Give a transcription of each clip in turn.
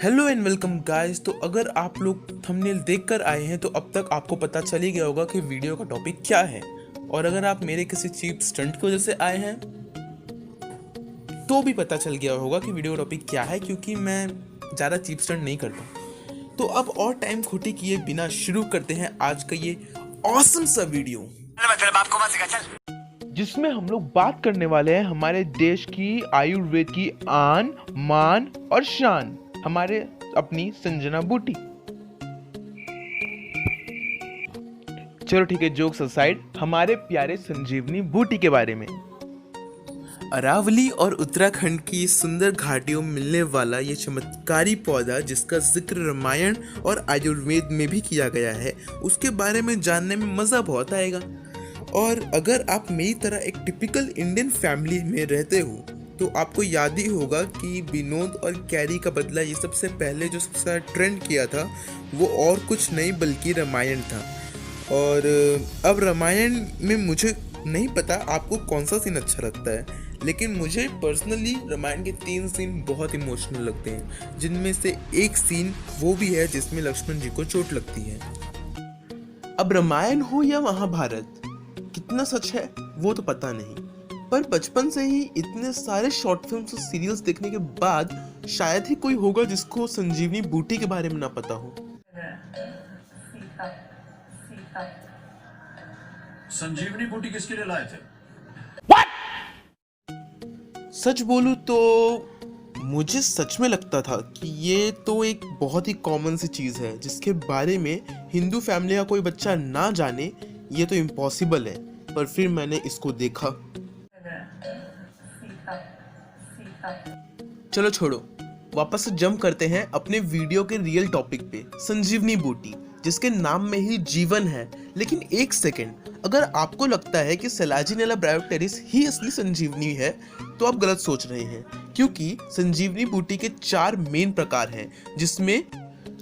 Hello and welcome guys. तो अगर आप लोग थंबनेल देखकर आए हैं तो अब तक आपको पता चल ही गया होगा कि वीडियो का टॉपिक क्या है। और अगर आप मेरे किसी चीप स्टंट की वजह से आए हैं तो भी पता चल गया होगा कि वीडियो का टॉपिक क्या है, क्योंकि मैं ज़्यादा चीप स्टंट नहीं करता। तो अब और टाइम खोटे किए बिना शुरू करते हैं आज का ये ऑसम सा वीडियो, जिसमें हम लोग बात करने वाले हैं हमारे देश की आयुर्वेद की आन मान और शान, हमारे अपनी संजना बूटी। चलो ठीक है, जोक्स असाइड, हमारे प्यारे संजीवनी बूटी के बारे में। अरावली और उत्तराखंड की सुंदर घाटियों में मिलने वाला ये चमत्कारी पौधा, जिसका जिक्र रामायण और आयुर्वेद में भी किया गया है, उसके बारे में जानने में मज़ा बहुत आएगा। और अगर आप मेरी तरह एक टिपिकल इंडियन फैमिली में रहते हो तो आपको याद ही होगा कि विनोद और कैरी का बदला ये सबसे पहले जो सबसे ज़्यादा ट्रेंड किया था वो और कुछ नहीं बल्कि रामायण था। और अब रामायण में मुझे नहीं पता आपको कौन सा सीन अच्छा लगता है, लेकिन मुझे पर्सनली रामायण के 3 सीन बहुत इमोशनल लगते हैं, जिनमें से एक सीन वो भी है जिसमें लक्ष्मण जी को चोट लगती है। अब रामायण हो या महाभारत, कितना सच है वो तो पता नहीं, पर बचपन से ही इतने सारे शॉर्ट फिल्म्स और सीरियल्स देखने के बाद शायद ही कोई होगा जिसको संजीवनी बूटी के बारे में ना पता हो। संजीवनी बूटी किसके लिए लाए थे? सच बोलूं तो मुझे सच में लगता था कि ये तो एक बहुत ही कॉमन सी चीज़ है जिसके बारे में हिंदू फैमिली का कोई बच्चा ना जाने, ये तो इम्पॉसिबल है। पर फिर मैंने इसको देखा। चलो छोड़ो, वापस से जंप करते हैं अपने वीडियो के रियल टॉपिक पे, संजीवनी बूटी, जिसके नाम में ही जीवन है। लेकिन एक सेकेंड, अगर आपको लगता है कि सैलाजिनेला ब्रायोटेरिस ही असली संजीवनी है तो आप गलत सोच रहे हैं, क्योंकि संजीवनी बूटी के 4 मेन प्रकार हैं, जिसमें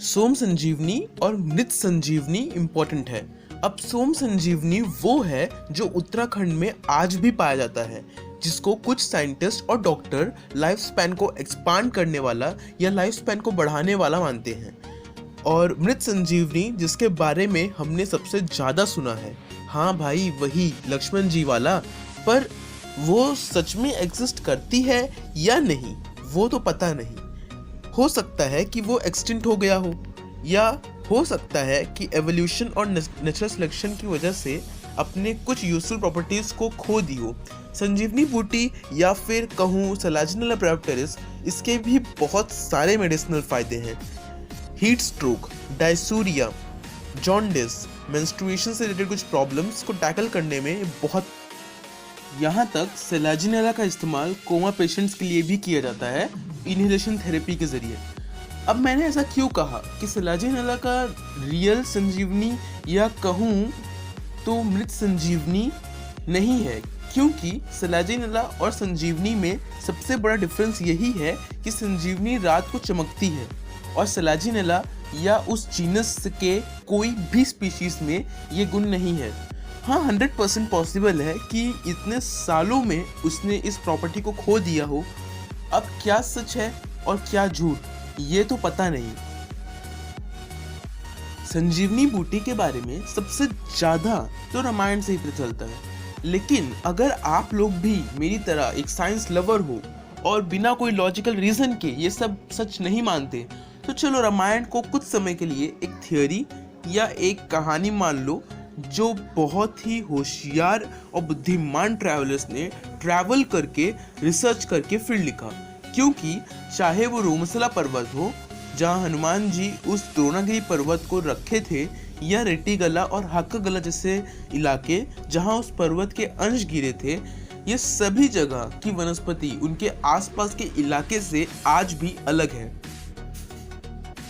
सोम संजीवनी और मृत संजीवनी इंपॉर्टेंट है। अब सोम संजीवनी वो है जो उत्तराखंड में आज भी पाया जाता है, जिसको कुछ साइंटिस्ट और डॉक्टर लाइफ स्पैन को एक्सपांड करने वाला या लाइफ स्पैन को बढ़ाने वाला मानते हैं। और मृत संजीवनी, जिसके बारे में हमने सबसे ज़्यादा सुना है, हाँ भाई वही लक्ष्मण जी वाला, पर वो सच में एग्जिस्ट करती है या नहीं वो तो पता नहीं। हो सकता है कि वो एक्सटिंक्ट हो गया हो, या हो सकता है कि एवोल्यूशन और नेचुरल सिलेक्शन की वजह से अपने कुछ यूजफुल प्रॉपर्टीज को खो दी हो। संजीवनी बूटी या फिर कहूँ सैलाजिनेला ब्रायोटेरिस, इसके भी बहुत सारे मेडिसिनल फायदे हैं। हीट स्ट्रोक, डायसूरिया, जॉन्डिस, मेंस्ट्रुएशन से रिलेटेड कुछ प्रॉब्लम्स को टैकल करने में बहुत, यहाँ तक सैलाजिनेला का इस्तेमाल कोमा पेशेंट्स के लिए भी किया जाता है इनहेलेशन थेरेपी के जरिए। अब मैंने ऐसा क्यों कहा कि सैलाजिनेला का रियल संजीवनी या कहूँ तो मृत संजीवनी नहीं है, क्योंकि सैलाजिनेला और संजीवनी में सबसे बड़ा डिफरेंस यही है कि संजीवनी रात को चमकती है और सैलाजिनेला या उस जीनस के कोई भी स्पीशीज में ये गुण नहीं है। हाँ, 100% पॉसिबल है कि इतने सालों में उसने इस प्रॉपर्टी को खो दिया हो। अब क्या सच है और क्या झूठ, ये तो पता नहीं। संजीवनी बूटी के बारे में सबसे ज़्यादा तो रामायण से ही पता चलता है, लेकिन अगर आप लोग भी मेरी तरह एक साइंस लवर हो और बिना कोई लॉजिकल रीज़न के ये सब सच नहीं मानते, तो चलो रामायण को कुछ समय के लिए एक थियोरी या एक कहानी मान लो, जो बहुत ही होशियार और बुद्धिमान ट्रैवलर्स ने ट्रैवल करके रिसर्च करके फिर लिखा। क्योंकि चाहे वो रोमसला पर्वत हो जहाँ हनुमान जी उस द्रोणागिरी पर्वत को रखे थे, या रेटीगला और हाक्कागला जैसे इलाके जहाँ उस पर्वत के अंश गिरे थे, ये सभी जगह की वनस्पति उनके आसपास के इलाके से आज भी अलग है।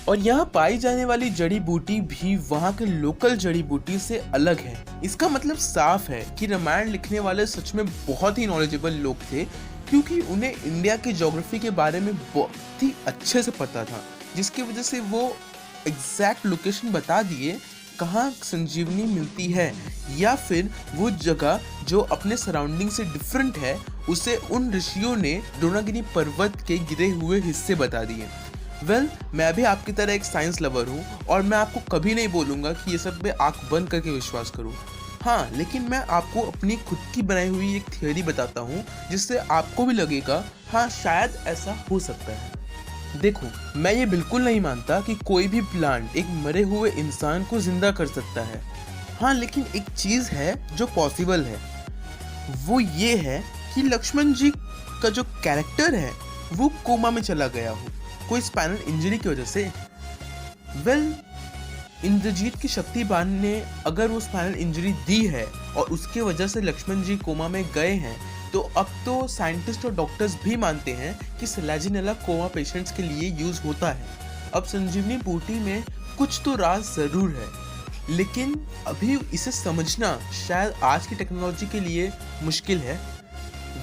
और यहाँ पाई जाने वाली जड़ी बूटी भी वहाँ के लोकल जड़ी बूटी से अलग है। इसका मतलब साफ है कि रामायण लिखने वाले सच में बहुत ही नॉलेजेबल लोग थे, क्योंकि उन्हें इंडिया के ज्योग्राफी के बारे में बहुत ही अच्छे से पता था, जिसकी वजह से वो एग्जैक्ट लोकेशन बता दिए कहाँ संजीवनी मिलती है, या फिर वो जगह जो अपने सराउंडिंग से डिफरेंट है उसे उन ऋषियों ने द्रोणागिरी पर्वत के गिरे हुए हिस्से बता दिए। वेल, मैं भी आपकी तरह एक साइंस लवर हूँ और मैं आपको कभी नहीं बोलूँगा कि ये सब पे आँख बंद करके विश्वास करूँ। हाँ, लेकिन मैं आपको अपनी खुद की बनाई हुई एक थियोरी बताता हूँ जिससे आपको भी लगेगा हाँ शायद ऐसा हो सकता है। देखो, मैं ये बिल्कुल नहीं मानता कि कोई भी प्लांट एक मरे हुए इंसान को जिंदा कर सकता है। हाँ, लेकिन एक चीज़ है जो पॉसिबल है, वो ये है कि लक्ष्मण जी का जो कैरेक्टर है वो कोमा में चला गया हो कोई स्पाइनल इंजरी की वजह से। वेल, इंद्रजीत की शक्तिबान ने अगर वो स्पाइनल इंजरी दी है और उसके वजह से लक्ष्मण जी कोमा में गए हैं, तो अब तो साइंटिस्ट और डॉक्टर्स भी मानते हैं कि सैलाजिनेला कोमा पेशेंट्स के लिए यूज होता है। अब संजीवनी बूटी में कुछ तो राज जरूर है, लेकिन अभी इसे समझना शायद आज की टेक्नोलॉजी के लिए मुश्किल है।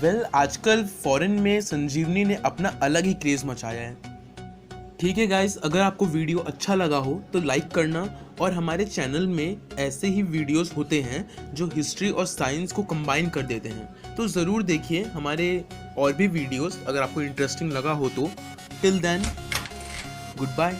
वेल, आजकल फॉरेन में संजीवनी ने अपना अलग ही क्रेज मचाया है। ठीक है गाइस, अगर आपको वीडियो अच्छा लगा हो तो लाइक करना, और हमारे चैनल में ऐसे ही वीडियोस होते हैं जो हिस्ट्री और साइंस को कंबाइन कर देते हैं, तो ज़रूर देखिए हमारे और भी वीडियोस अगर आपको इंटरेस्टिंग लगा हो तो। Till then, good bye.